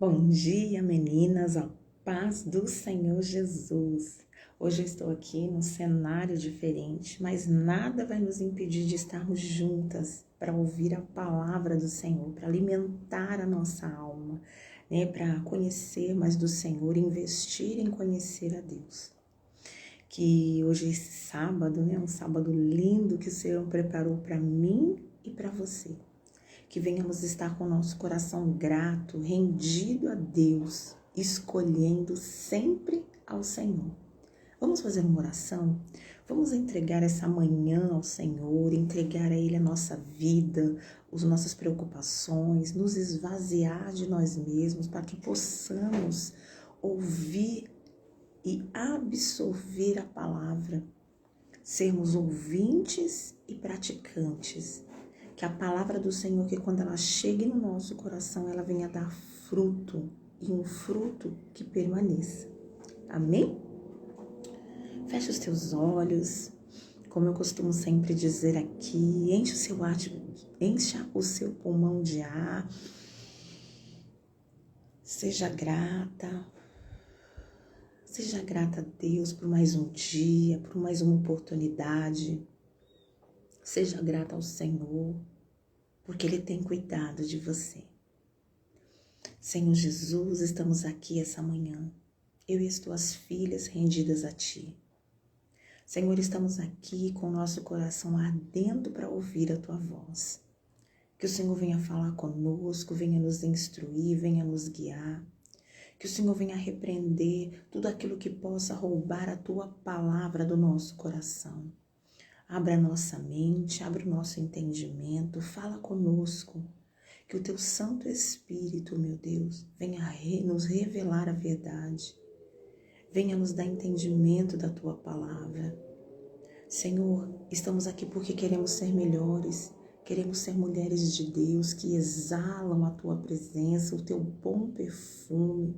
Bom dia, meninas, a paz do Senhor Jesus. Hoje eu estou aqui num cenário diferente, mas nada vai nos impedir de estarmos juntas para ouvir a palavra do Senhor, para alimentar a nossa alma, né, para conhecer mais do Senhor, investir em conhecer a Deus. Que hoje é esse sábado, né, um sábado lindo que o Senhor preparou para mim e para você. Que venhamos estar com o nosso coração grato, rendido a Deus, escolhendo sempre ao Senhor. Vamos fazer uma oração? Vamos entregar essa manhã ao Senhor, entregar a Ele a nossa vida, as nossas preocupações, nos esvaziar de nós mesmos para que possamos ouvir e absorver a palavra, sermos ouvintes e praticantes. Que a palavra do Senhor, que quando ela chegue no nosso coração, ela venha dar fruto, e um fruto que permaneça. Amém? Feche os teus olhos, como eu costumo sempre dizer aqui, encha o seu pulmão de ar, seja grata a Deus por mais um dia, por mais uma oportunidade. Seja grata ao Senhor, porque Ele tem cuidado de você. Senhor Jesus, estamos aqui essa manhã, eu e as tuas filhas rendidas a Ti. Senhor, estamos aqui com o nosso coração ardendo para ouvir a Tua voz. Que o Senhor venha falar conosco, venha nos instruir, venha nos guiar. Que o Senhor venha repreender tudo aquilo que possa roubar a Tua palavra do nosso coração. Abra a nossa mente, abra o nosso entendimento, fala conosco. Que o Teu Santo Espírito, meu Deus, venha nos revelar a verdade. Venha nos dar entendimento da Tua palavra. Senhor, estamos aqui porque queremos ser melhores. Queremos ser mulheres de Deus que exalam a Tua presença, o Teu bom perfume.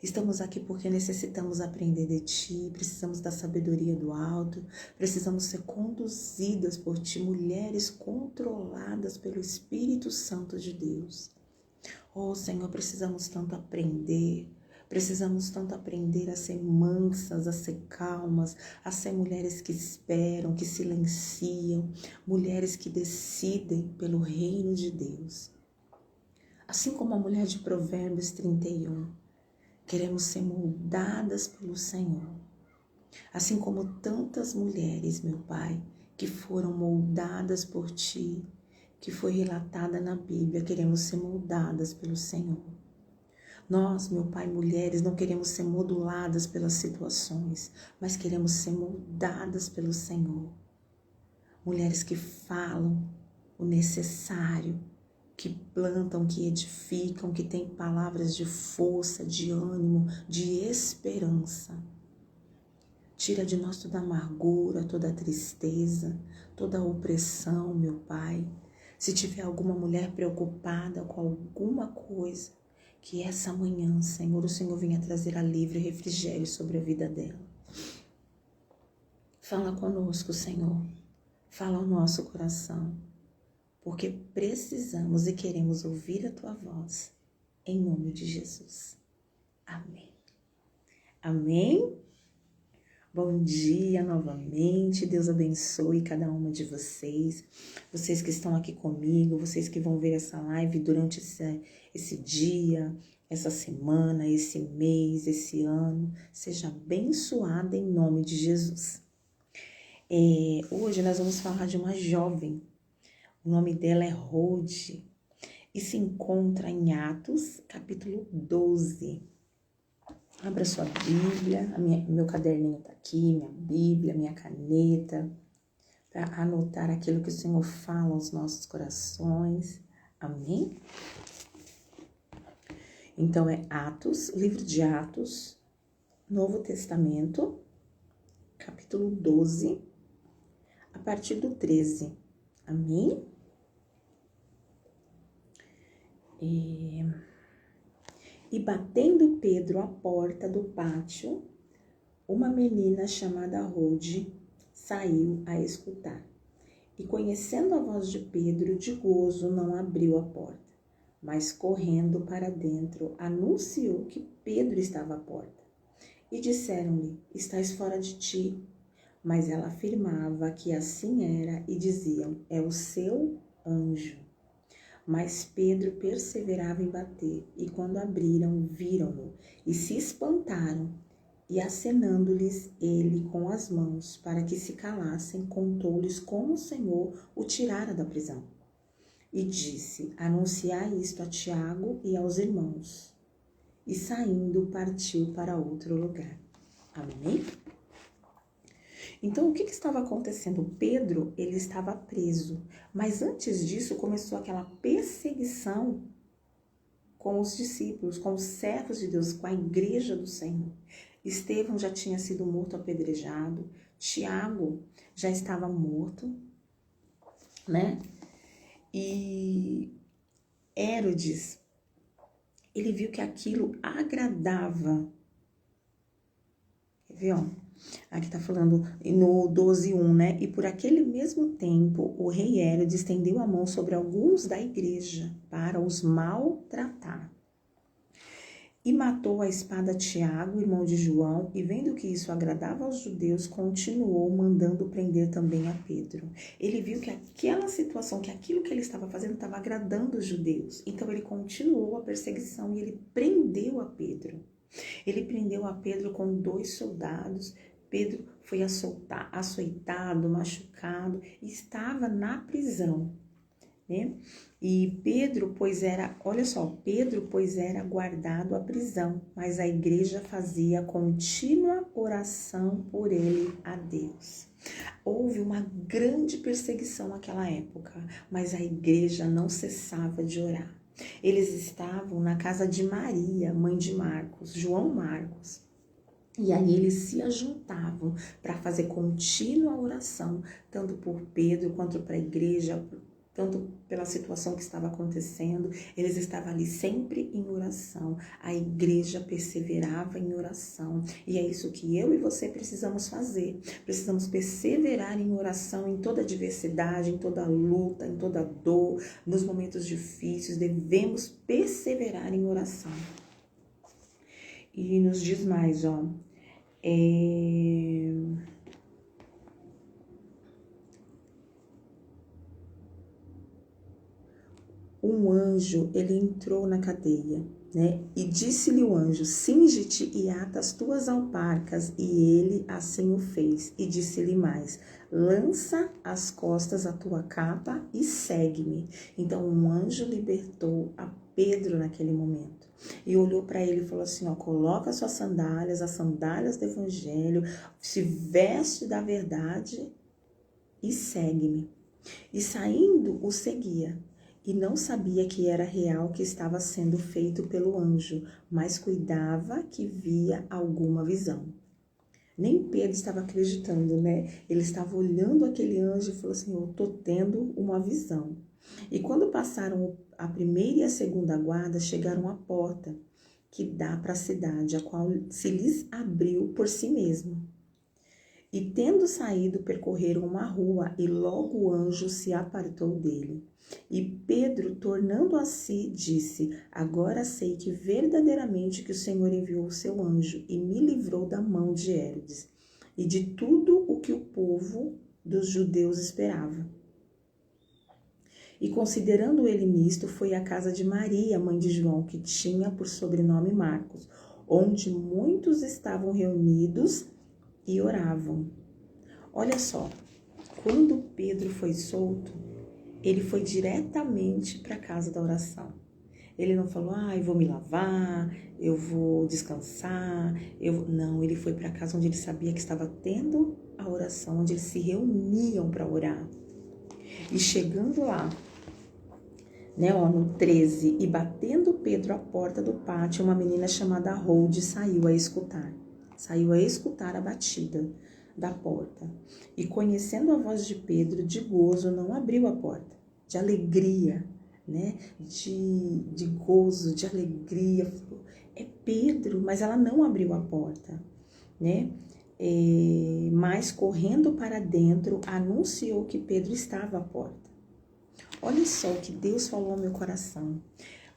Estamos aqui porque necessitamos aprender de Ti, precisamos da sabedoria do alto, precisamos ser conduzidas por Ti, mulheres controladas pelo Espírito Santo de Deus. Oh, Senhor, precisamos tanto aprender a ser mansas, a ser calmas, a ser mulheres que esperam, que silenciam, mulheres que decidem pelo reino de Deus. Assim como a mulher de Provérbios 31, queremos ser moldadas pelo Senhor. Assim como tantas mulheres, meu Pai, que foram moldadas por Ti, que foi relatada na Bíblia, queremos ser moldadas pelo Senhor. Nós, meu Pai, mulheres, não queremos ser moduladas pelas situações, mas queremos ser moldadas pelo Senhor. Mulheres que falam o necessário, que plantam, que edificam, que têm palavras de força, de ânimo, de esperança. Tira de nós toda a amargura, toda a tristeza, toda a opressão, meu Pai. Se tiver alguma mulher preocupada com alguma coisa, que essa manhã, Senhor, o Senhor venha trazer alívio e refrigério sobre a vida dela. Fala conosco, Senhor. Fala ao nosso coração. Porque precisamos e queremos ouvir a Tua voz, em nome de Jesus. Amém. Amém? Bom dia novamente, Deus abençoe cada uma de vocês que estão aqui comigo, vocês que vão ver essa live durante esse dia, essa semana, esse mês, esse ano, seja abençoada em nome de Jesus. Hoje nós vamos falar de uma jovem. O nome dela é Rode e se encontra em Atos, capítulo 12. Abra sua Bíblia, meu caderninho está aqui, minha Bíblia, minha caneta, para anotar aquilo que o Senhor fala aos nossos corações. Amém? Então é Atos, livro de Atos, Novo Testamento, capítulo 12, a partir do 13. Amém? E batendo Pedro à porta do pátio, uma menina chamada Rode saiu a escutar. E conhecendo a voz de Pedro, de gozo não abriu a porta. mas correndo para dentro, anunciou que Pedro estava à porta. E disseram-lhe: estás fora de ti. Mas ela afirmava que assim era e diziam: é o seu anjo. Mas Pedro perseverava em bater, e quando abriram, viram-no, e se espantaram. E acenando-lhes ele com as mãos, para que se calassem, contou-lhes como o Senhor o tirara da prisão. E disse: anunciai isto a Tiago e aos irmãos. E saindo, partiu para outro lugar. Amém? Então, o que estava acontecendo? Pedro, ele estava preso, mas antes disso começou aquela perseguição com os discípulos, com os servos de Deus, com a igreja do Senhor. Estevão já tinha sido morto apedrejado, Tiago já estava morto, né? E Herodes, ele viu que aquilo agradava. Quer ver, ó? Aqui tá falando no 12:1, né? E por aquele mesmo tempo, o rei Herodes estendeu a mão sobre alguns da igreja para os maltratar. E matou a espada Tiago, irmão de João, e vendo que isso agradava aos judeus, continuou mandando prender também a Pedro. Ele viu que aquela situação, que aquilo que ele estava fazendo estava agradando os judeus. Então ele continuou a perseguição e ele prendeu a Pedro. Ele prendeu a Pedro com 2 soldados. Pedro foi açoitado, machucado e estava na prisão, né? E Pedro, Pedro, pois era guardado à prisão, mas a igreja fazia contínua oração por ele a Deus. Houve uma grande perseguição naquela época, mas a igreja não cessava de orar. Eles estavam na casa de Maria, mãe de Marcos, João Marcos. E aí eles se ajuntavam para fazer contínua oração, tanto por Pedro quanto para a igreja, tanto pela situação que estava acontecendo. Eles estavam ali sempre em oração. A igreja perseverava em oração. E é isso que eu e você precisamos fazer. Precisamos perseverar em oração em toda adversidade, em toda luta, em toda dor, nos momentos difíceis. Devemos perseverar em oração. E nos diz mais, ó. Um anjo, ele entrou na cadeia, né? E disse-lhe o anjo: cinge-te e ata as tuas alparcas. E ele assim o fez. E disse-lhe mais: lança às costas a tua capa e segue-me. Então um anjo libertou a Pedro naquele momento. E olhou para ele e falou assim, ó, coloca suas sandálias, as sandálias do evangelho, se veste da verdade e segue-me. E saindo o seguia. E não sabia que era real o que estava sendo feito pelo anjo, mas cuidava que via alguma visão. Nem Pedro estava acreditando, né? Ele estava olhando aquele anjo e falou assim, eu estou tendo uma visão. E quando passaram a primeira e a segunda guarda, chegaram à porta que dá para a cidade, a qual se lhes abriu por si mesmo. E tendo saído, percorreram uma rua, e logo o anjo se apartou dele. E Pedro, tornando a si, disse, agora sei que verdadeiramente que o Senhor enviou o seu anjo e me livrou da mão de Herodes e de tudo o que o povo dos judeus esperava. E considerando ele nisto, foi à casa de Maria, mãe de João, que tinha por sobrenome Marcos, onde muitos estavam reunidos e oravam. Olha só, quando Pedro foi solto, ele foi diretamente para a casa da oração. Ele não falou, eu vou me lavar, eu vou descansar. Não, ele foi para a casa onde ele sabia que estava tendo a oração, onde eles se reuniam para orar. E chegando lá, né, no 13, e batendo Pedro à porta do pátio, uma menina chamada Rode saiu a escutar a batida da porta. E conhecendo a voz de Pedro, de gozo, não abriu a porta, de alegria, né, de gozo, de alegria. É Pedro, mas ela não abriu a porta, né? Mas correndo para dentro, anunciou que Pedro estava à porta. Olha só o que Deus falou ao meu coração.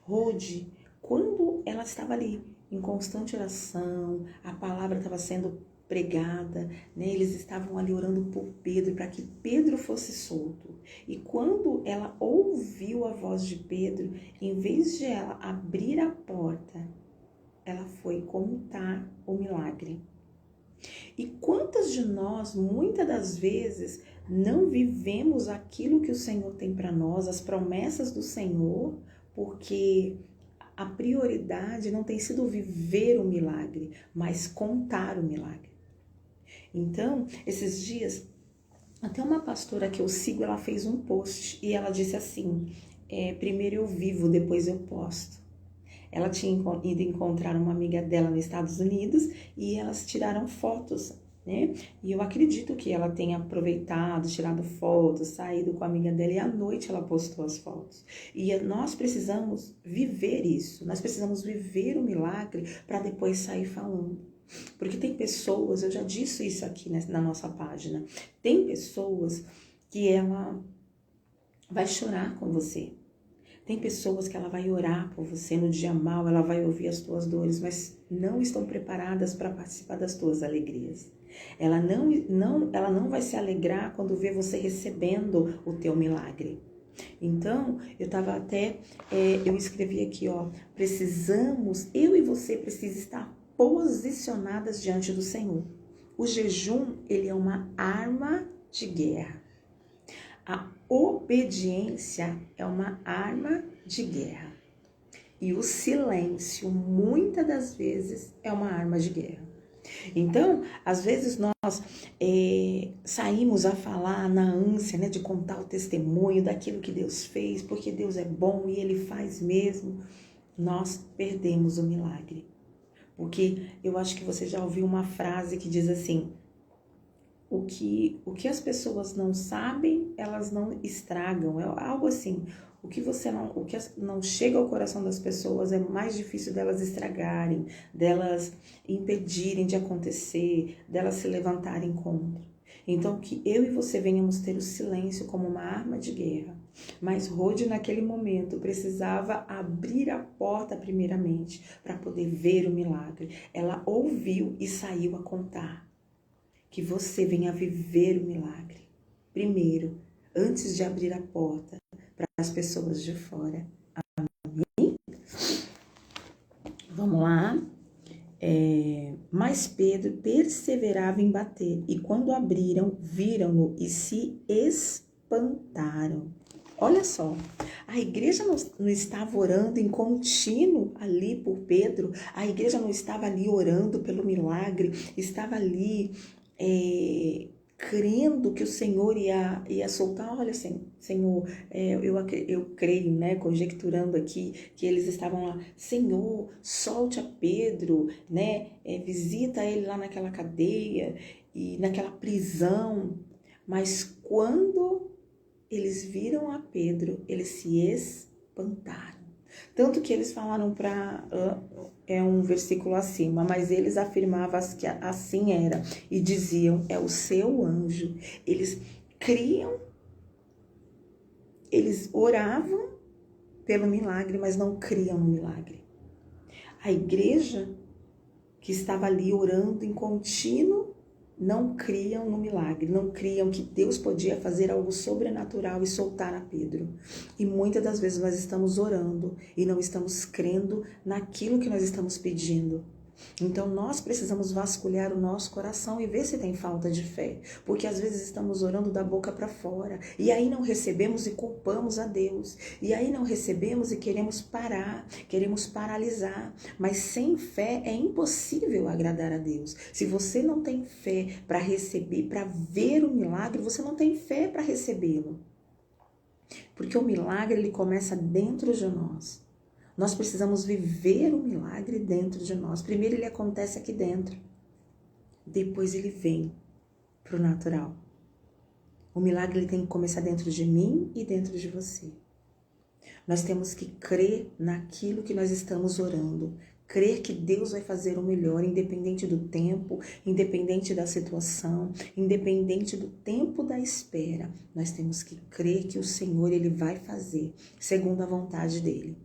Rode, quando ela estava ali em constante oração, a palavra estava sendo pregada, né? Eles estavam ali orando por Pedro, para que Pedro fosse solto. E quando ela ouviu a voz de Pedro, em vez de ela abrir a porta, ela foi contar o milagre. E quantas de nós, muitas das vezes, não vivemos aquilo que o Senhor tem para nós, as promessas do Senhor, porque a prioridade não tem sido viver o milagre, mas contar o milagre. Então, esses dias, até uma pastora que eu sigo, ela fez um post e ela disse assim, primeiro eu vivo, depois eu posto. Ela tinha ido encontrar uma amiga dela nos Estados Unidos e elas tiraram fotos, né? E eu acredito que ela tenha aproveitado, tirado fotos, saído com a amiga dela e à noite ela postou as fotos. E nós precisamos viver isso, nós precisamos viver o milagre para depois sair falando. Porque tem pessoas, eu já disse isso aqui na nossa página, tem pessoas que ela vai chorar com você. Tem pessoas que ela vai orar por você no dia mal, ela vai ouvir as tuas dores, mas não estão preparadas para participar das tuas alegrias. Ela não vai se alegrar quando vê você recebendo o teu milagre. Então, eu escrevi aqui, precisamos, eu e você precisamos estar posicionadas diante do Senhor. O jejum, ele é uma arma de guerra. A obediência é uma arma de guerra. E o silêncio, muitas das vezes, é uma arma de guerra. Então, às vezes nós saímos a falar na ânsia, né, de contar o testemunho daquilo que Deus fez, porque Deus é bom e Ele faz mesmo. Nós perdemos o milagre. Porque eu acho que você já ouviu uma frase que diz assim, o que as pessoas não sabem, elas não estragam. É algo assim. O que não chega ao coração das pessoas é mais difícil delas estragarem, delas impedirem de acontecer, delas se levantarem contra. Então, que eu e você venhamos ter o silêncio como uma arma de guerra. Mas Rode, naquele momento, precisava abrir a porta primeiramente para poder ver o milagre. Ela ouviu e saiu a contar. Que você venha viver o milagre. Primeiro, antes de abrir a porta para as pessoas de fora. Amém? Vamos lá. Mas Pedro perseverava em bater. E quando abriram, viram-no e se espantaram. Olha só, a igreja não estava orando em contínuo ali por Pedro. A igreja não estava ali orando pelo milagre. Estava ali crendo que o Senhor ia soltar. Olha, Senhor, eu creio, né, conjecturando aqui, que eles estavam lá, Senhor, solte a Pedro, né, visita ele lá naquela cadeia e naquela prisão. Mas quando eles viram a Pedro, eles se espantaram. Tanto que eles falaram um versículo acima, mas eles afirmavam que assim era e diziam, é o seu anjo. Eles criam, eles oravam pelo milagre, mas não criam no milagre. A igreja que estava ali orando em contínuo, não criam no milagre, não criam que Deus podia fazer algo sobrenatural e soltar a Pedro. E muitas das vezes nós estamos orando e não estamos crendo naquilo que nós estamos pedindo. Então nós precisamos vasculhar o nosso coração e ver se tem falta de fé, porque às vezes estamos orando da boca para fora e aí não recebemos e culpamos a Deus, e aí não recebemos e queremos parar, queremos paralisar, mas sem fé é impossível agradar a Deus. Se você não tem fé para receber, para ver o milagre, você não tem fé para recebê-lo, porque o milagre ele começa dentro de nós. Nós precisamos viver o milagre dentro de nós. Primeiro ele acontece aqui dentro. Depois ele vem para o natural. O milagre ele tem que começar dentro de mim e dentro de você. Nós temos que crer naquilo que nós estamos orando. Crer que Deus vai fazer o melhor, independente do tempo, independente da situação, independente do tempo da espera. Nós temos que crer que o Senhor ele vai fazer segundo a vontade dele.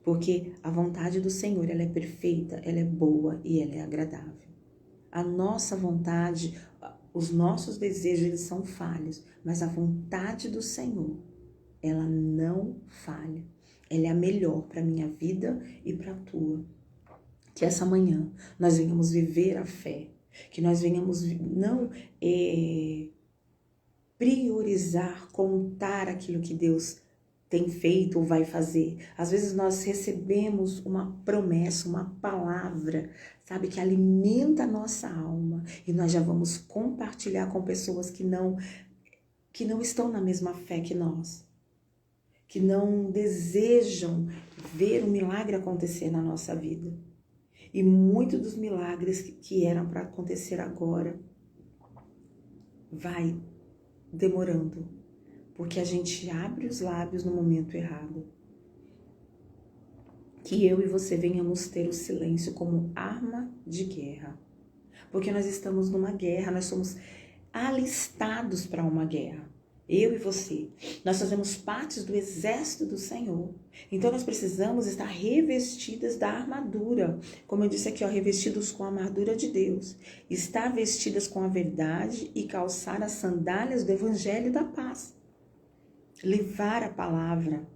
Porque a vontade do Senhor, ela é perfeita, ela é boa e ela é agradável. A nossa vontade, os nossos desejos, eles são falhos, mas a vontade do Senhor, ela não falha. Ela é a melhor para a minha vida e para a tua. Que essa manhã nós venhamos viver a fé, que nós venhamos não priorizar, contar aquilo que Deus tem feito ou vai fazer. Às vezes nós recebemos uma promessa, uma palavra, sabe, que alimenta a nossa alma e nós já vamos compartilhar com pessoas que não estão na mesma fé que nós, que não desejam ver o milagre acontecer na nossa vida. E muitos dos milagres que eram para acontecer agora vai demorando, porque a gente abre os lábios no momento errado. Que eu e você venhamos ter o silêncio como arma de guerra, porque nós estamos numa guerra, nós somos alistados para uma guerra. Eu e você, nós fazemos parte do exército do Senhor. Então nós precisamos estar revestidas da armadura. Como eu disse aqui, ó, revestidos com a armadura de Deus. Estar vestidas com a verdade e calçar as sandálias do evangelho da paz. Levar a palavra,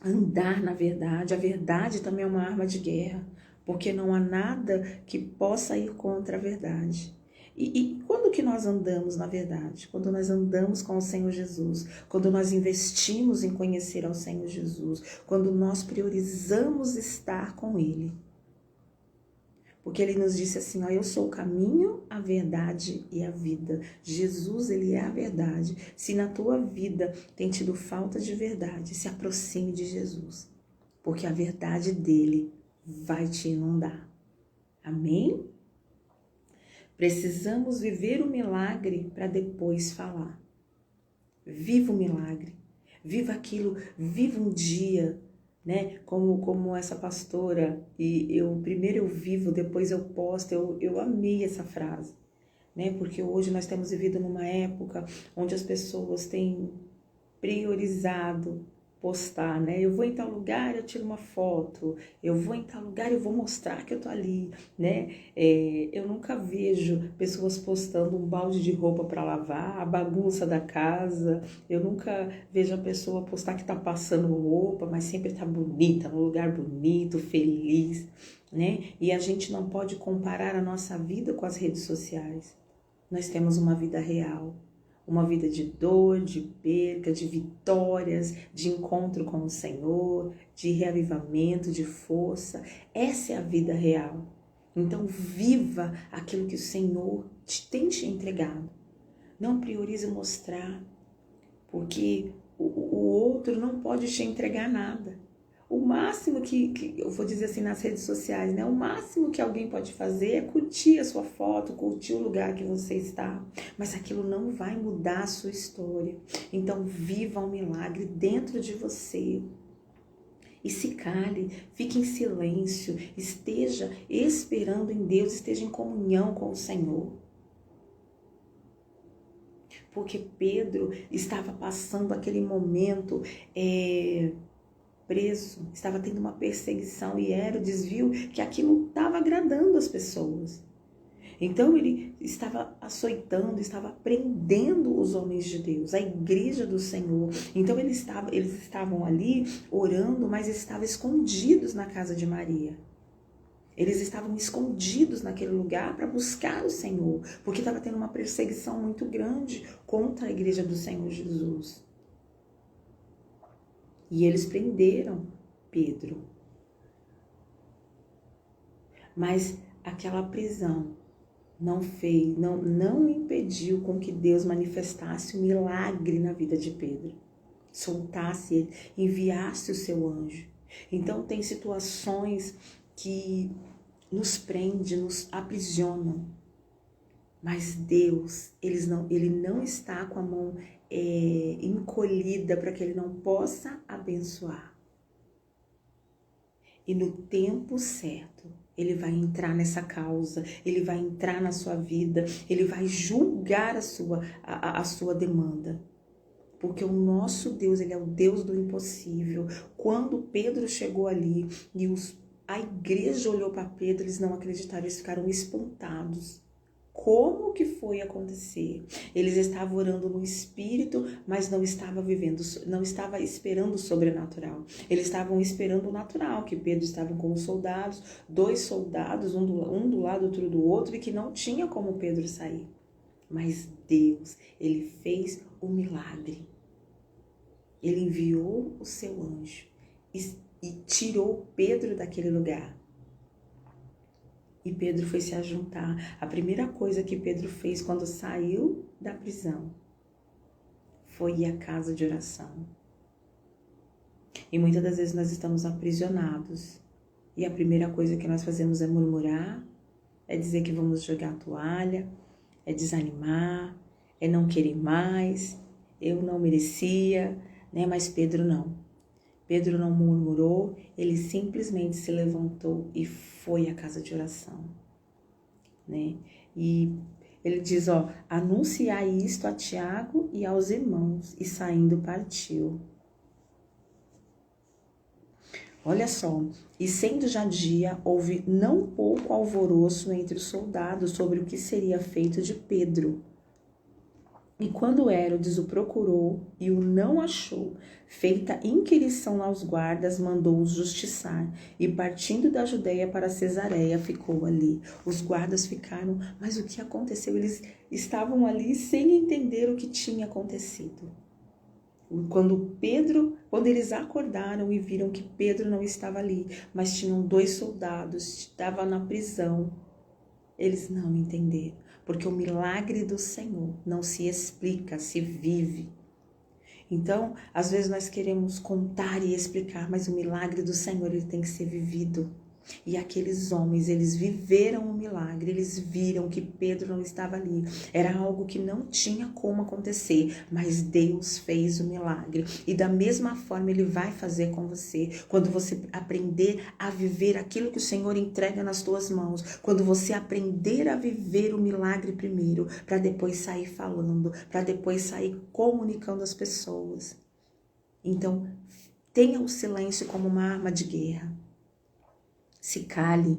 andar na verdade. A verdade também é uma arma de guerra, porque não há nada que possa ir contra a verdade. E quando que nós andamos na verdade? Quando nós andamos com o Senhor Jesus, quando nós investimos em conhecer ao Senhor Jesus, quando nós priorizamos estar com Ele. Porque Ele nos disse assim, ó, eu sou o caminho, a verdade e a vida. Jesus, Ele é a verdade. Se na tua vida tem tido falta de verdade, se aproxime de Jesus, porque a verdade dEle vai te inundar. Amém? Precisamos viver o milagre para depois falar. Viva o milagre, viva aquilo, viva um dia, né? Como essa pastora, e primeiro eu vivo, depois eu posto, eu amei essa frase, né? Porque hoje nós temos vivido numa época onde as pessoas têm priorizado postar, né? Eu vou em tal lugar, eu tiro uma foto. Eu vou em tal lugar, eu vou mostrar que eu tô ali, né? Eu nunca vejo pessoas postando um balde de roupa para lavar, a bagunça da casa. Eu nunca vejo a pessoa postar que tá passando roupa, mas sempre tá bonita, num lugar bonito, feliz, né? E a gente não pode comparar a nossa vida com as redes sociais. Nós temos uma vida real. Uma vida de dor, de perca, de vitórias, de encontro com o Senhor, de reavivamento, de força. Essa é a vida real. Então, viva aquilo que o Senhor tem te entregado. Não priorize mostrar, porque o outro não pode te entregar nada. O máximo que eu vou dizer assim nas redes sociais, né? O máximo que alguém pode fazer é curtir a sua foto, curtir o lugar que você está. Mas aquilo não vai mudar a sua história. Então viva um milagre dentro de você. E se cale, fique em silêncio, esteja esperando em Deus, esteja em comunhão com o Senhor. Porque Pedro estava passando aquele momento preso, estava tendo uma perseguição e era o desvio que aquilo estava agradando as pessoas. Então ele estava açoitando, estava prendendo os homens de Deus, a igreja do Senhor. Então eles estavam ali orando, mas estavam escondidos na casa de Maria. Eles estavam escondidos naquele lugar para buscar o Senhor, porque estava tendo uma perseguição muito grande contra a igreja do Senhor Jesus. E eles prenderam Pedro. Mas aquela prisão não impediu com que Deus manifestasse um milagre na vida de Pedro. Soltasse ele, enviasse o seu anjo. Então tem situações que nos prendem, nos aprisionam. Mas Deus, ele não está com a mão encolhida para que ele não possa abençoar. E no tempo certo, ele vai entrar nessa causa, ele vai entrar na sua vida, ele vai julgar a sua demanda. Porque o nosso Deus, ele é o Deus do impossível. Quando Pedro chegou ali e a igreja olhou para Pedro, eles não acreditaram, eles ficaram espantados. Como que foi acontecer? Eles estavam orando no espírito, mas não estavam vivendo, não estava esperando o sobrenatural. Eles estavam esperando o natural, que Pedro estava com os soldados, 2 soldados, um do lado, outro do outro, e que não tinha como Pedro sair. Mas Deus, ele fez o milagre. Ele enviou o seu anjo e tirou Pedro daquele lugar. E Pedro foi se ajuntar. A primeira coisa que Pedro fez quando saiu da prisão foi ir à casa de oração. E muitas das vezes nós estamos aprisionados. E a primeira coisa que nós fazemos é murmurar, é dizer que vamos jogar a toalha, é desanimar, é não querer mais, eu não merecia, né? Mas Pedro não. Pedro não murmurou, ele simplesmente se levantou e foi à casa de oração, né? E ele diz, anunciai isto a Tiago e aos irmãos, e saindo partiu. Olha só, e sendo já dia, houve não pouco alvoroço entre os soldados sobre o que seria feito de Pedro. E quando Herodes o procurou e o não achou, feita inquirição aos guardas, mandou-os justiçar. E partindo da Judeia para Cesareia, ficou ali. Os guardas ficaram, mas o que aconteceu? Eles estavam ali sem entender o que tinha acontecido. Quando eles acordaram e viram que Pedro não estava ali, mas tinham 2 soldados, estava na prisão, eles não entenderam. Porque o milagre do Senhor não se explica, se vive. Então, às vezes nós queremos contar e explicar, mas o milagre do Senhor, ele tem que ser vivido. E aqueles homens, eles viveram o milagre, eles viram que Pedro não estava ali. Era algo que não tinha como acontecer, mas Deus fez o milagre. E da mesma forma ele vai fazer com você. Quando você aprender a viver aquilo que o Senhor entrega nas tuas mãos, quando você aprender a viver o milagre primeiro, para depois sair falando, para depois sair comunicando às pessoas. Então, tenha o silêncio como uma arma de guerra. Se cale,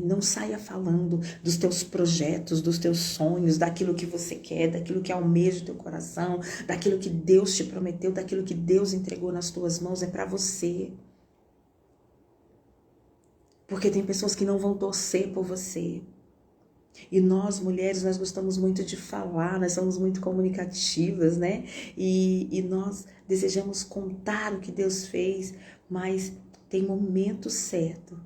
não saia falando dos teus projetos, dos teus sonhos, daquilo que você quer, daquilo que almeja o teu coração, daquilo que Deus te prometeu, daquilo que Deus entregou nas tuas mãos, é para você. Porque tem pessoas que não vão torcer por você. E nós, mulheres, nós gostamos muito de falar, nós somos muito comunicativas, né? E nós desejamos contar o que Deus fez, mas tem momento certo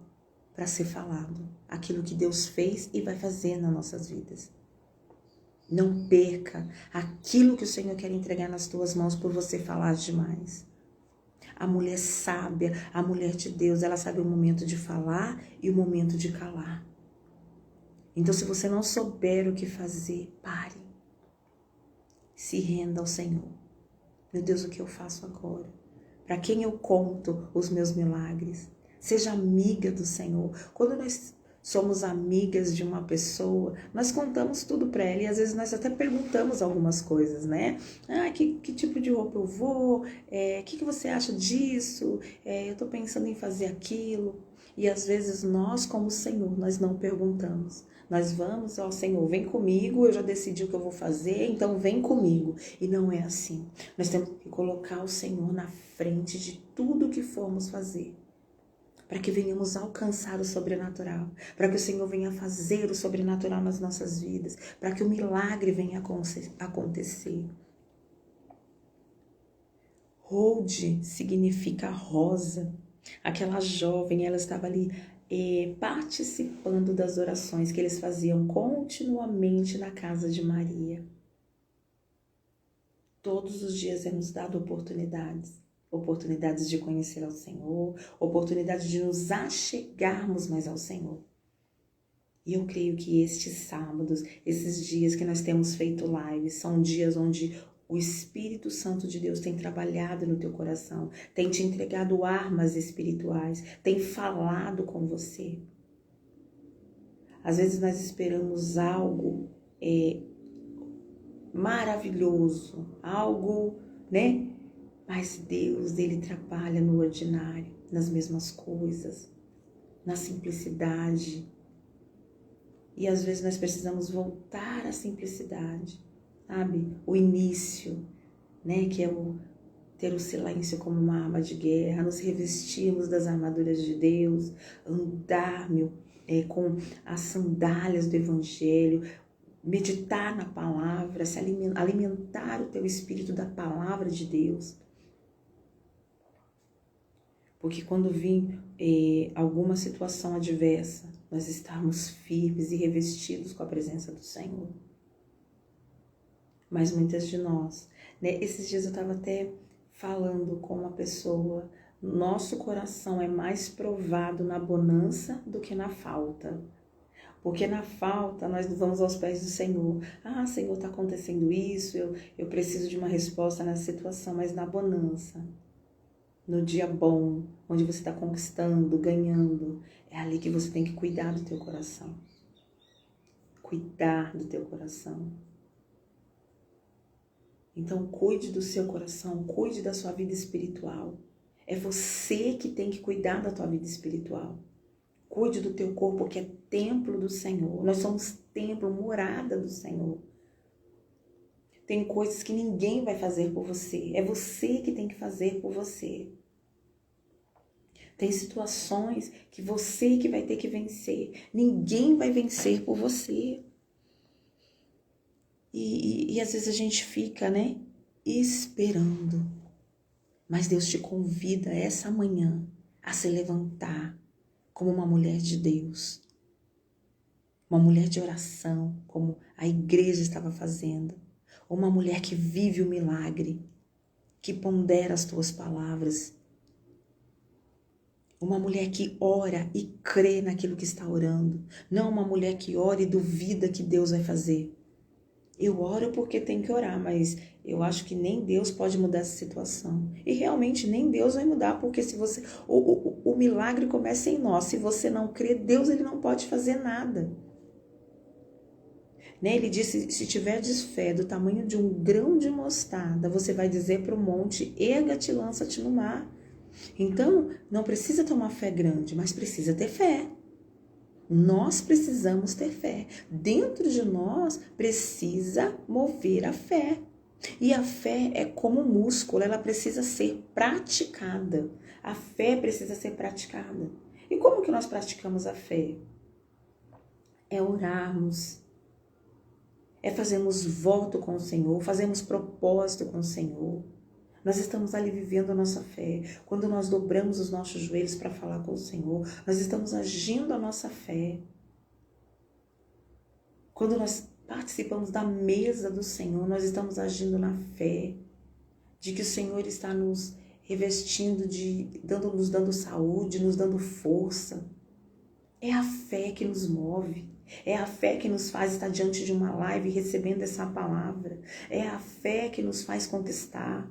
para ser falado. Aquilo que Deus fez e vai fazer nas nossas vidas. Não perca aquilo que o Senhor quer entregar nas tuas mãos por você falar demais. A mulher sábia, a mulher de Deus, ela sabe o momento de falar e o momento de calar. Então, se você não souber o que fazer, pare. Se renda ao Senhor. Meu Deus, o que eu faço agora? Para quem eu conto os meus milagres? Seja amiga do Senhor. Quando nós somos amigas de uma pessoa, nós contamos tudo para ela e às vezes nós até perguntamos algumas coisas, né? Que tipo de roupa eu vou? Que você acha disso? Eu tô pensando em fazer aquilo. E às vezes nós, como Senhor, nós não perguntamos. Nós vamos, Senhor, vem comigo, eu já decidi o que eu vou fazer, então vem comigo. E não é assim. Nós temos que colocar o Senhor na frente de tudo que formos fazer. Para que venhamos alcançar o sobrenatural. Para que o Senhor venha fazer o sobrenatural nas nossas vidas. Para que o milagre venha acontecer. Rode significa rosa. Aquela jovem, ela estava ali participando das orações que eles faziam continuamente na casa de Maria. Todos os dias é nos dado oportunidades de conhecer ao Senhor, oportunidades de nos achegarmos mais ao Senhor. E eu creio que estes sábados, esses dias que nós temos feito lives, são dias onde o Espírito Santo de Deus tem trabalhado no teu coração, tem te entregado armas espirituais, tem falado com você. Às vezes nós esperamos algo maravilhoso, algo, né? Mas Deus, Ele trabalha no ordinário, nas mesmas coisas, na simplicidade. E às vezes nós precisamos voltar à simplicidade, sabe? O início, né? Que é ter o silêncio como uma arma de guerra, nos revestirmos das armaduras de Deus, andar, com as sandálias do Evangelho, meditar na palavra, se alimentar o teu espírito da palavra de Deus. Porque quando vir alguma situação adversa, nós estarmos firmes e revestidos com a presença do Senhor. Mas muitas de nós, né? Esses dias eu estava até falando com uma pessoa, nosso coração é mais provado na bonança do que na falta. Porque na falta nós vamos aos pés do Senhor. Ah, Senhor, está acontecendo isso, eu preciso de uma resposta nessa situação, mas na bonança, no dia bom, onde você está conquistando, ganhando, é ali que você tem que cuidar do teu coração. Cuidar do teu coração. Então, cuide do seu coração, cuide da sua vida espiritual. É você que tem que cuidar da tua vida espiritual. Cuide do teu corpo, que é templo do Senhor. Nós somos templo, morada do Senhor. Tem coisas que ninguém vai fazer por você. É você que tem que fazer por você. Tem situações que você que vai ter que vencer. Ninguém vai vencer por você. E às vezes a gente fica, né, esperando. Mas Deus te convida essa manhã a se levantar como uma mulher de Deus. Uma mulher de oração, como a igreja estava fazendo. Uma mulher que vive o milagre, que pondera as tuas palavras. Uma mulher que ora e crê naquilo que está orando. Não uma mulher que ora e duvida que Deus vai fazer. Eu oro porque tem que orar, mas eu acho que nem Deus pode mudar essa situação. E realmente nem Deus vai mudar, porque se você o milagre começa em nós. Se você não crê, Deus ele não pode fazer nada. Né? Ele disse, se tiverdes fé do tamanho de um grão de mostarda, você vai dizer para o monte, erga-te e lança-te no mar. Então, não precisa ter uma fé grande, mas precisa ter fé. Nós precisamos ter fé. Dentro de nós precisa mover a fé. E a fé é como um músculo, ela precisa ser praticada. A fé precisa ser praticada. E como que nós praticamos a fé? É orarmos, é fazermos voto com o Senhor, fazermos propósito com o Senhor. Nós estamos ali vivendo a nossa fé. Quando nós dobramos os nossos joelhos para falar com o Senhor, nós estamos agindo a nossa fé. Quando nós participamos da mesa do Senhor, nós estamos agindo na fé de que o Senhor está nos revestindo, nos dando saúde, nos dando força. É a fé que nos move. É a fé que nos faz estar diante de uma live recebendo essa palavra. É a fé que nos faz conquistar.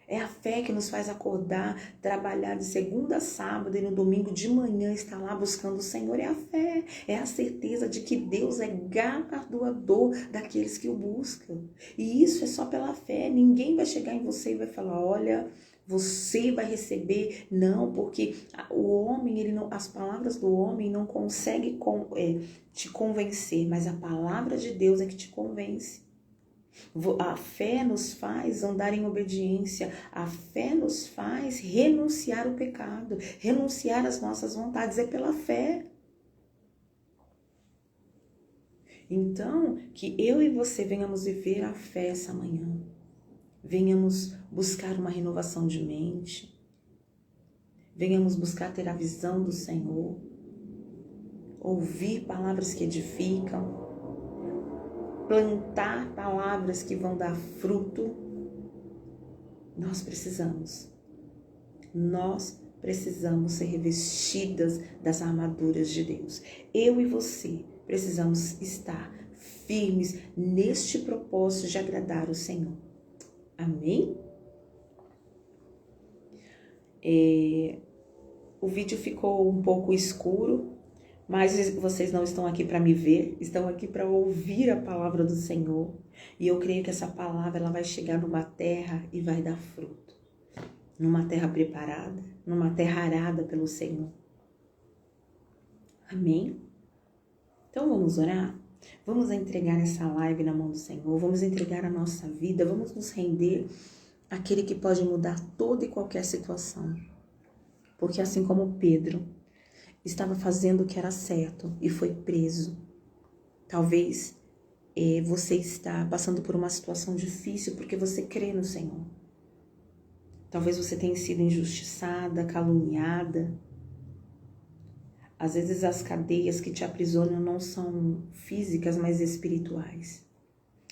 É a fé que nos faz acordar, trabalhar de segunda a sábado e no domingo de manhã estar lá buscando o Senhor. É a fé, é a certeza de que Deus é galardoador daqueles que o buscam. E isso é só pela fé. Ninguém vai chegar em você e vai falar, olha, você vai receber. Não, porque o homem, as palavras do homem não conseguem te convencer, mas a palavra de Deus é que te convence. A fé nos faz andar em obediência, a fé nos faz renunciar ao pecado, renunciar às nossas vontades, é pela fé. Então, que eu e você venhamos viver a fé essa manhã, venhamos buscar uma renovação de mente, venhamos buscar ter a visão do Senhor, ouvir palavras que edificam, plantar palavras que vão dar fruto. Nós precisamos ser revestidas das armaduras de Deus. Eu e você precisamos estar firmes neste propósito de agradar o Senhor. Amém? O vídeo ficou um pouco escuro, Mas vocês não estão aqui para me ver, estão aqui para ouvir a palavra do Senhor. E eu creio que essa palavra ela vai chegar numa terra e vai dar fruto. Numa terra preparada, numa terra arada pelo Senhor. Amém? Então vamos orar? Vamos entregar essa live na mão do Senhor, vamos entregar a nossa vida, vamos nos render àquele que pode mudar toda e qualquer situação. Porque assim como Pedro estava fazendo o que era certo e foi preso, talvez você está passando por uma situação difícil porque você crê no Senhor. Talvez você tenha sido injustiçada, caluniada. Às vezes as cadeias que te aprisionam não são físicas, mas espirituais.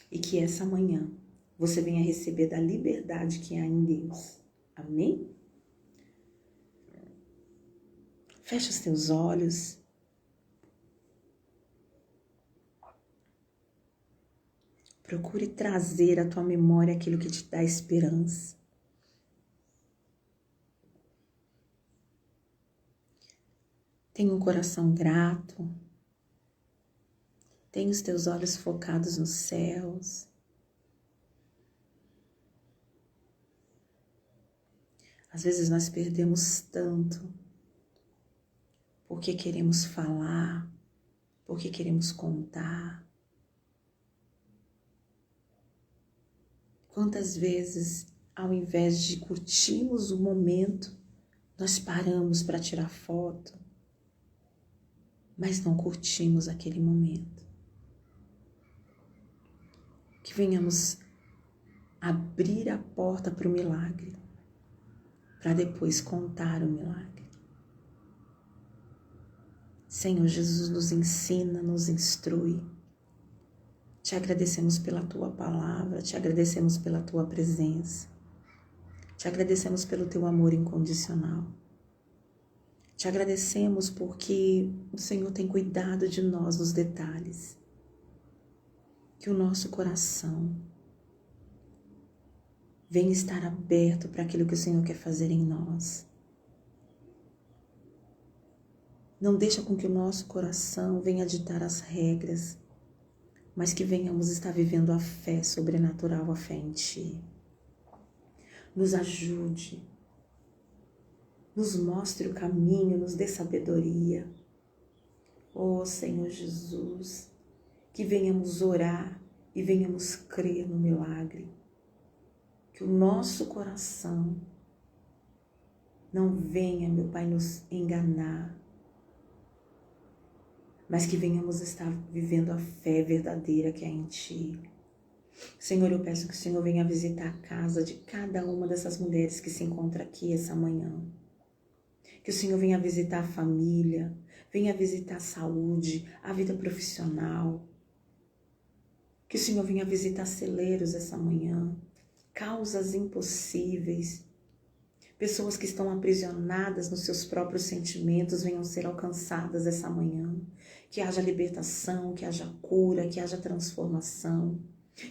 E que essa manhã você venha receber da liberdade que há em Deus. Amém? Feche os teus olhos. Procure trazer à tua memória aquilo que te dá esperança. Tenha um coração grato. Tenha os teus olhos focados nos céus. Às vezes nós perdemos tanto porque queremos falar, porque queremos contar. Quantas vezes, ao invés de curtirmos o momento, nós paramos para tirar foto, mas não curtimos aquele momento. Que venhamos abrir a porta para o milagre, para depois contar o milagre. Senhor Jesus, nos ensina, nos instrui. Te agradecemos pela Tua palavra, te agradecemos pela Tua presença. Te agradecemos pelo Teu amor incondicional. Te agradecemos porque o Senhor tem cuidado de nós nos detalhes. Que o nosso coração venha estar aberto para aquilo que o Senhor quer fazer em nós. Não deixa com que o nosso coração venha ditar as regras, mas que venhamos estar vivendo a fé sobrenatural, a fé em Ti. Nos ajude, nos mostre o caminho, nos dê sabedoria. Oh Senhor Jesus, que venhamos orar e venhamos crer no milagre. Que o nosso coração não venha, meu Pai, nos enganar, mas que venhamos estar vivendo a fé verdadeira que há em Ti. Senhor, eu peço que o Senhor venha visitar a casa de cada uma dessas mulheres que se encontra aqui essa manhã. Que o Senhor venha visitar a família, venha visitar a saúde, a vida profissional. Que o Senhor venha visitar celeiros essa manhã, causas impossíveis. Pessoas que estão aprisionadas nos seus próprios sentimentos venham ser alcançadas essa manhã. Que haja libertação, que haja cura, que haja transformação.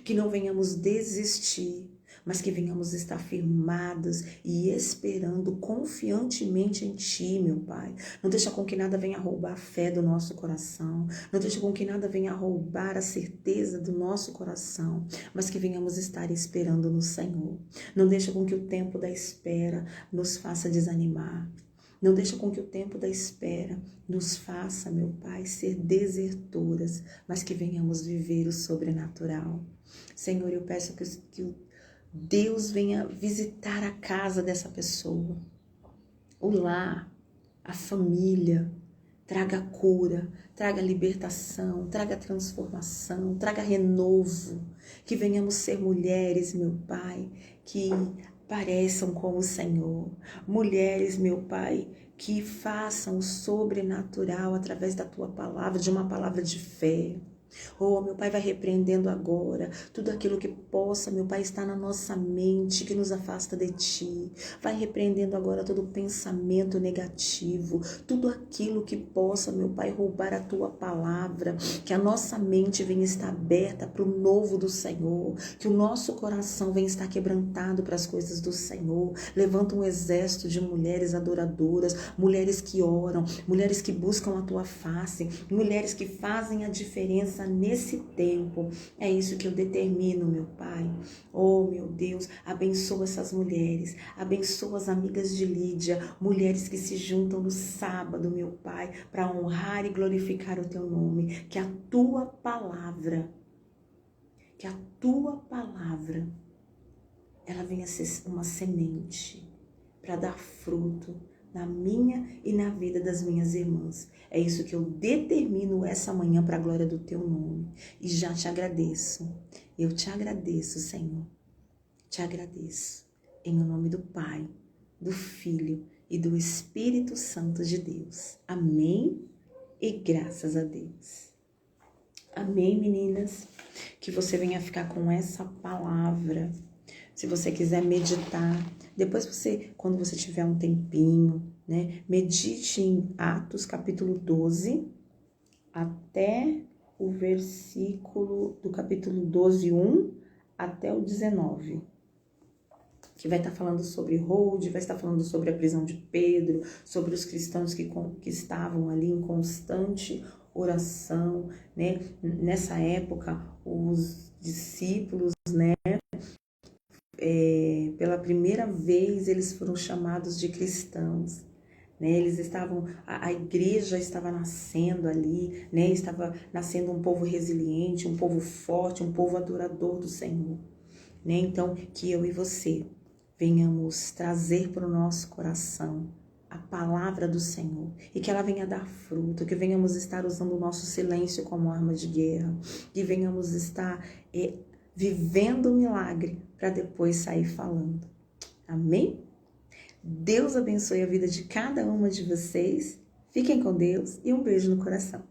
Que não venhamos desistir, mas que venhamos estar firmados e esperando confiantemente em Ti, meu Pai. Não deixa com que nada venha roubar a fé do nosso coração. Não deixa com que nada venha roubar a certeza do nosso coração, mas que venhamos estar esperando no Senhor. Não deixa com que o tempo da espera nos faça desanimar. Não deixa com que o tempo da espera nos faça, meu Pai, ser desertoras, mas que venhamos viver o sobrenatural. Senhor, eu peço que Deus venha visitar a casa dessa pessoa, o lar, a família, traga cura, traga libertação, traga transformação, traga renovo, que venhamos ser mulheres, meu Pai, que pareçam com o Senhor, mulheres, meu Pai, que façam o sobrenatural através da Tua palavra, de uma palavra de fé. Oh, meu Pai, vai repreendendo agora tudo aquilo que possa, meu Pai, estar na nossa mente, que nos afasta de Ti. Vai repreendendo agora todo pensamento negativo, tudo aquilo que possa, meu Pai, roubar a Tua palavra, que a nossa mente venha estar aberta para o novo do Senhor, que o nosso coração venha estar quebrantado para as coisas do Senhor. Levanta um exército de mulheres adoradoras, mulheres que oram, mulheres que buscam a Tua face, mulheres que fazem a diferença nesse tempo. É isso que eu determino, meu Pai. Oh, meu Deus, abençoa essas mulheres, abençoa as amigas de Lídia, mulheres que se juntam no sábado, meu Pai, para honrar e glorificar o Teu nome. Que a Tua palavra, ela venha ser uma semente para dar fruto na minha e na vida das minhas irmãs. É isso que eu determino essa manhã para a glória do Teu nome. E já te agradeço. Eu te agradeço, Senhor. Te agradeço. Em nome do Pai, do Filho e do Espírito Santo de Deus. Amém? E graças a Deus. Amém, meninas? Que você venha ficar com essa palavra. Se você quiser meditar, depois quando você tiver um tempinho, né, medite em Atos capítulo 12, até o versículo do capítulo 12, 1 até o 19. Que vai estar falando sobre Rode, vai estar falando sobre a prisão de Pedro, sobre os cristãos que estavam ali em constante oração, né? Nessa época, os discípulos, né? Pela primeira vez eles foram chamados de cristãos, né? Eles estavam, a igreja estava nascendo ali, né? Estava nascendo um povo resiliente, um povo forte, um povo adorador do Senhor, né? Então, que eu e você venhamos trazer para o nosso coração a palavra do Senhor e que ela venha dar fruto, que venhamos estar usando o nosso silêncio como arma de guerra, que venhamos estar vivendo o milagre para depois sair falando. Amém? Deus abençoe a vida de cada uma de vocês. Fiquem com Deus e um beijo no coração.